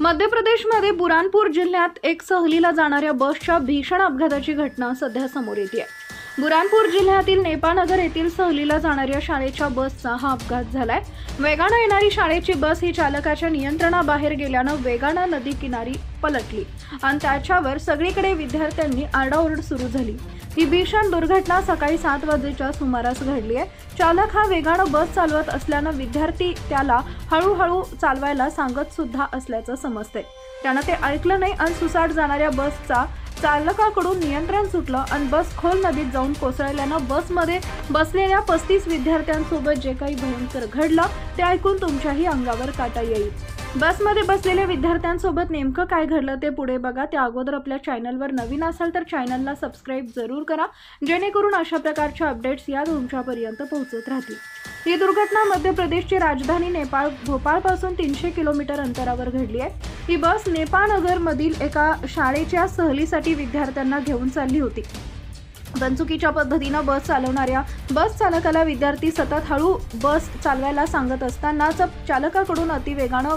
मध्य प्रदेशमध्ये बुरानपूर जिल्ह्यात एक सहलीला जाणाऱ्या बसच्या भीषण अपघाताची घटना सध्या समोर येते. बुरानपूर जिल्ह्यातील नेपानगर येथील सहलीला जाणाऱ्या शाळेच्या बसचा हा अपघात झालाय. वेगानं येणारी शाळेची बस ही चालकाच्या नियंत्रणाबाहेर गेल्यानं वेगानं नदी किनारी पलटली आणि त्याच्यावर सगळीकडे विद्यार्थ्यांनी आरडाओरड सुरू झाली. ही भीषण दुर्घटना सकाळी 7 वाजेच्या सुमारास घडली आहे. चालक हा वेगानं बस चालवत असल्यानं विद्यार्थी त्याला हळूहळू चालवायला सांगत सुद्धा असल्याचं समजतंय. त्यानं ते ऐकलं नाही आणि सुसाट जाणाऱ्या बसचा चालकाकडून नियंत्रण सुटलं आणि बस खोल नदीत जाऊन कोसळल्यानं बसमध्ये बसलेल्या 35 विद्यार्थ्यांसोबत जे काही भयंकर घडलं ते ऐकून तुमच्याही अंगावर काटा येईल. बसमध्ये बसलेल्या विद्यार्थ्यांसोबत नेमकं काय घडलं ते पुढे बघा. त्या अगोदर आपल्या चॅनलवर नवीन असाल तर चॅनलला सबस्क्राईब जरूर करा, जेणेकरून अशा प्रकारच्या अपडेट्स या तुमच्यापर्यंत पोहोचत राहतील. ही दुर्घटना मध्य प्रदेशची राजधानी भोपाळपासून 300 किलोमीटर अंतरावर घडली आहे. ही बस नेपानगरमधील एका शाळेच्या सहलीसाठी विद्यार्थ्यांना घेऊन चालली होती. पण चुकीच्या पद्धतीनं बस चालवणाऱ्या बस चालकाला विद्यार्थी सतत हळू बस चालवायला सांगत असतानाच चालकाकडून अतिवेगानं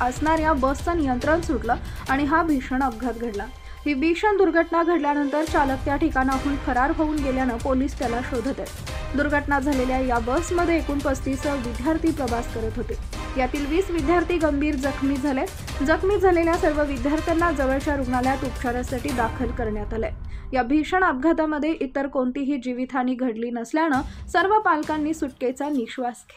असणाऱ्या बसचं नियंत्रण सुटलं आणि हा भीषण अपघात घडला. ही भीषण दुर्घटना घडल्यानंतर चालक त्या ठिकाणाहून फरार होऊन गेल्यानं पोलीस त्याला शोधत आहेत. दुर्घटना झालेल्या या बसमध्ये एकूण 35 विद्यार्थी प्रवास करत होते. यातील 20 विद्यार्थी गंभीर जखमी झाले. जखमी झालेल्या सर्व विद्यार्थ्यांना जवळच्या रुग्णालयात उपचारासाठी दाखल करण्यात आले. या भीषण अपघातामध्ये इतर कोणतीही जीवितहानी घडली नसल्यानं सर्व पालकांनी सुटकेचा निश्वास घेतला.